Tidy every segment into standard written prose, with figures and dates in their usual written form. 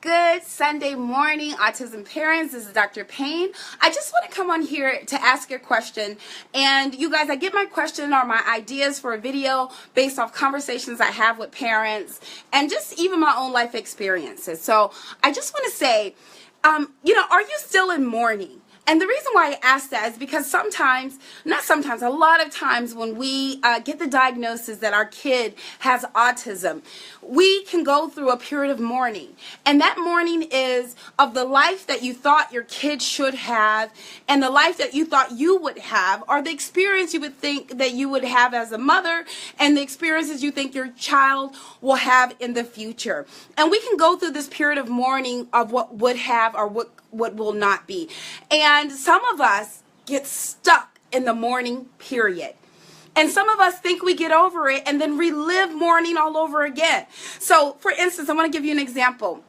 Good Sunday morning, Autism Parents. This is Dr. Payne. I just want to come on here to ask a question. And you guys, I get my question or my ideas for a video based off conversations I have with parents and just even my own life experiences. So I just want to say, are you still in mourning? And the reason why I ask that is because a lot of times when we get the diagnosis that our kid has autism, we can go through a period of mourning. And that mourning is of the life that you thought your kid should have and the life that you thought you would have, or the experience you would think that you would have as a mother and the experiences you think your child will have in the future. And we can go through this period of mourning of what would have or what will not be. And some of us get stuck in the mourning period. And some of us think we get over it and then relive mourning all over again. So, for instance, I want to give you an example.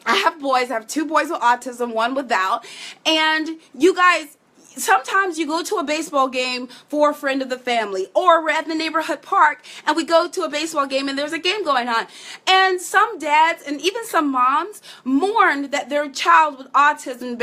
I have two boys with autism, one without. And you guys, sometimes you go to a baseball game for a friend of the family, or we're at the neighborhood park and we go to a baseball game and there's a game going on. And some dads and even some moms mourn that their child with autism,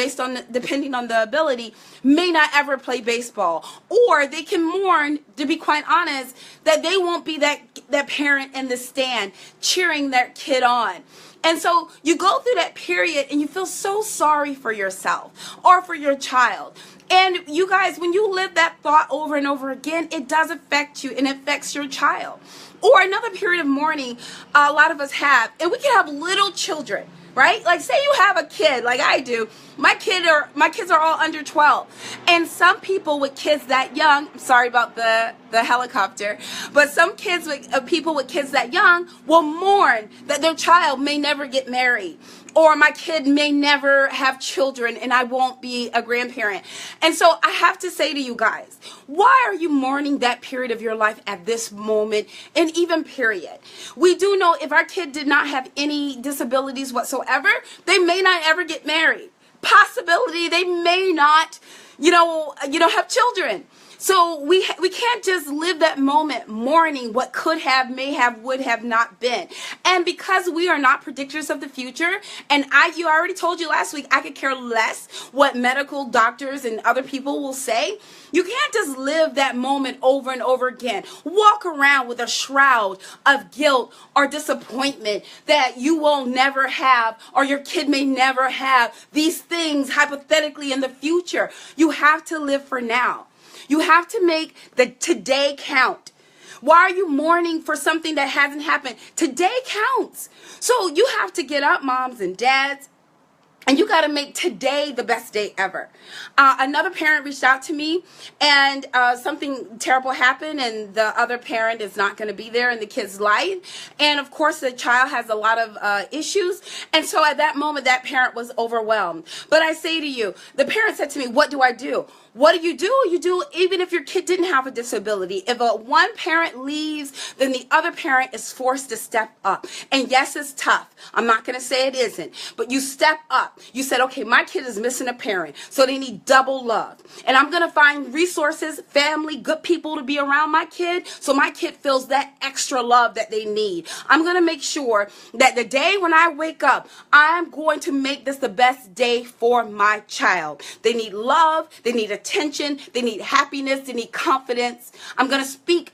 depending on the ability, may not ever play baseball. Or they can mourn, to be quite honest, that they won't be that parent in the stand cheering their kid on. And so you go through that period and you feel so sorry for yourself or for your child. And you guys, when you live that thought over and over again, it does affect you and it affects your child. Or another period of mourning a lot of us have, and we can have little children, right? Like say you have a kid like I do. My kids are all under 12. And some people with kids that young, I'm sorry about the helicopter, but some people with kids that young will mourn that their child may never get married. Or my kid may never have children and I won't be a grandparent. And so I have to say to you guys, why are you mourning that period of your life at this moment and even period? We do know if our kid did not have any disabilities whatsoever, they may not ever get married. Possibility they may not, have children. So we can't just live that moment mourning what could have, may have, would have not been. And because we are not predictors of the future, and I already told you last week, I could care less what medical doctors and other people will say. You can't just live that moment over and over again. Walk around with a shroud of guilt or disappointment that you will never have or your kid may never have these things hypothetically in the future. You have to live for now. You have to make the today count. Why are you mourning for something that hasn't happened? Today counts. So you have to get up, moms and dads, and you got to make today the best day ever. Another parent reached out to me and something terrible happened and the other parent is not going to be there in the kid's life. And of course the child has a lot of issues. And so at that moment that parent was overwhelmed. But I say to you, the parent said to me, what do I do? What do? You do even if your kid didn't have a disability. If one parent leaves, then the other parent is forced to step up. And yes, it's tough. I'm not going to say it isn't. But you step up. You said, okay, my kid is missing a parent. So they need double love. And I'm going to find resources, family, good people to be around my kid. So my kid feels that extra love that they need. I'm going to make sure that the day when I wake up, I'm going to make this the best day for my child. They need love. They need attention, they need happiness, they need confidence. I'm going to speak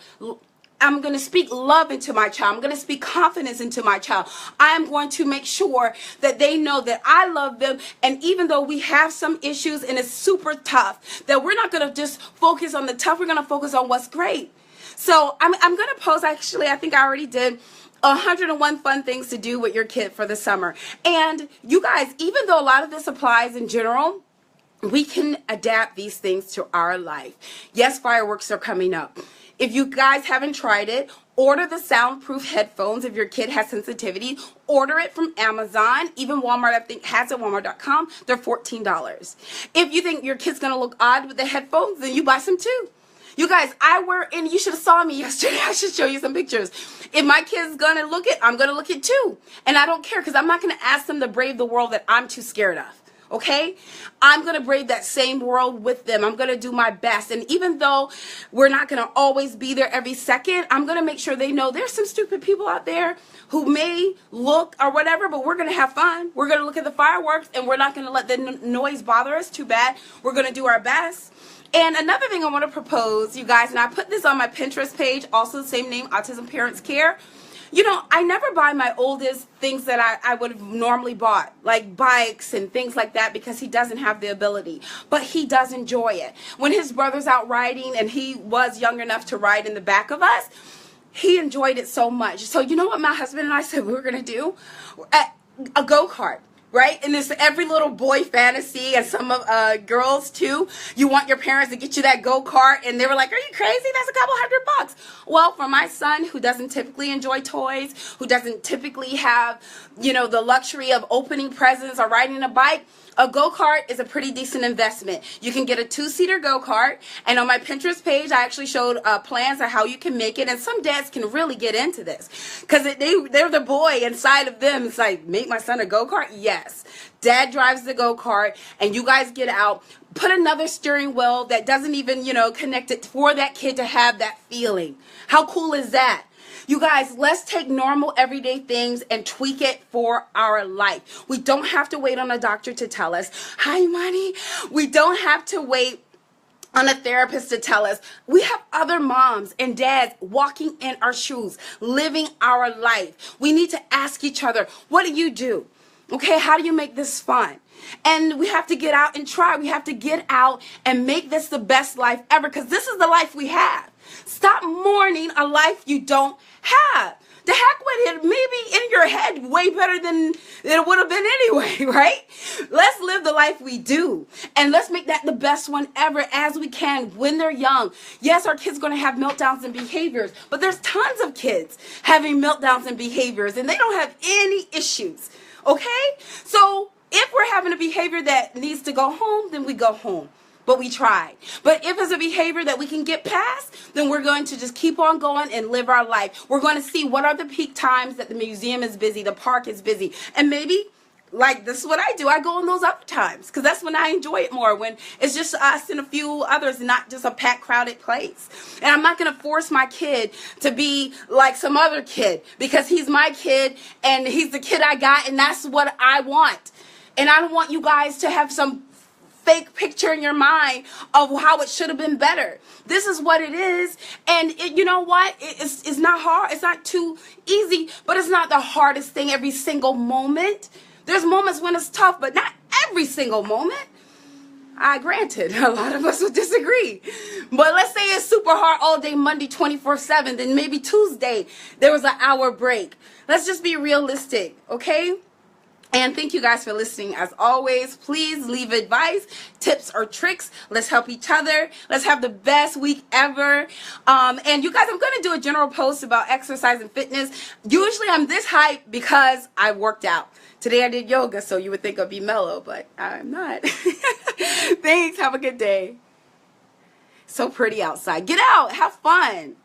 love into my child. I'm going to speak confidence into my child. I am going to make sure that they know that I love them. And even though we have some issues and it's super tough, that we're not going to just focus on the tough. We're going to focus on what's great. So I'm going to post, actually, I think I already did, 101 fun things to do with your kid for the summer. And you guys, even though a lot of this applies in general, we can adapt these things to our life. Yes, fireworks are coming up. If you guys haven't tried it, order the soundproof headphones if your kid has sensitivity. Order it from Amazon. Even Walmart, I think, has it, walmart.com. They're $14. If you think your kid's going to look odd with the headphones, then you buy some too. You guys, and you should have saw me yesterday. I should show you some pictures. If my kid's going to look it, I'm going to look it too. And I don't care because I'm not going to ask them to brave the world that I'm too scared of. Okay? I'm going to brave that same world with them. I'm going to do my best. And even though we're not going to always be there every second, I'm going to make sure they know there's some stupid people out there who may look or whatever, but we're going to have fun. We're going to look at the fireworks, and we're not going to let the noise bother us too bad. We're going to do our best. And another thing I want to propose, you guys, and I put this on my Pinterest page, also the same name, Autism Parents Care. You know, I never buy my oldest things that I would have normally bought, like bikes and things like that, because he doesn't have the ability. But he does enjoy it. When his brother's out riding and he was young enough to ride in the back of us, he enjoyed it so much. So you know what my husband and I said we were going to do? A go-kart. Right? And it's every little boy fantasy, and some of girls too. You want your parents to get you that go-kart, and they were like, are you crazy? That's a couple $100. Well, for my son, who doesn't typically enjoy toys, who doesn't typically have, you know, the luxury of opening presents or riding a bike, a go-kart is a pretty decent investment. You can get a 2-seater go-kart, and on my Pinterest page, I actually showed plans of how you can make it, and some dads can really get into this, because they're the boy inside of them. It's like, make my son a go-kart? Yes. Dad drives the go-kart, and you guys get out, put another steering wheel that doesn't even, you know, connect it for that kid to have that feeling. How cool is that? You guys, let's take normal everyday things and tweak it for our life. We don't have to wait on a doctor to tell us, hi, money. We don't have to wait on a therapist to tell us. We have other moms and dads walking in our shoes, living our life. We need to ask each other, what do you do? Okay, how do you make this fun? And we have to get out and try. We have to get out and make this the best life ever, because this is the life we have. Stop mourning a life you don't have. The heck with it. Maybe in your head way better than it would have been anyway, right? Let's live the life we do. And let's make that the best one ever as we can when they're young. Yes, our kids are going to have meltdowns and behaviors, but there's tons of kids having meltdowns and behaviors, and they don't have any issues. Okay? So if we're having a behavior that needs to go home, then we go home. But we tried. But if it's a behavior that we can get past, then we're going to just keep on going and live our life. We're going to see what are the peak times that the museum is busy, the park is busy. And maybe, like, this is what I do. I go on those other times, because that's when I enjoy it more, when it's just us and a few others, not just a packed, crowded place. And I'm not going to force my kid to be like some other kid, because he's my kid and he's the kid I got, and that's what I want. And I don't want you guys to have some fake picture in your mind of how it should have been better. This is what it is, and you know what? It's not hard. It's not too easy, but it's not the hardest thing every single moment. There's moments when it's tough, but not every single moment. Granted, a lot of us will disagree. But let's say it's super hard all day, Monday, 24/7, then maybe Tuesday, there was an hour break. Let's just be realistic, okay? And thank you guys for listening. As always, please leave advice, tips, or tricks. Let's help each other. Let's have the best week ever. And you guys, I'm going to do a general post about exercise and fitness. Usually I'm this hype because I worked out. Today I did yoga, so you would think I'd be mellow, but I'm not. Thanks. Have a good day. So pretty outside. Get out. Have fun.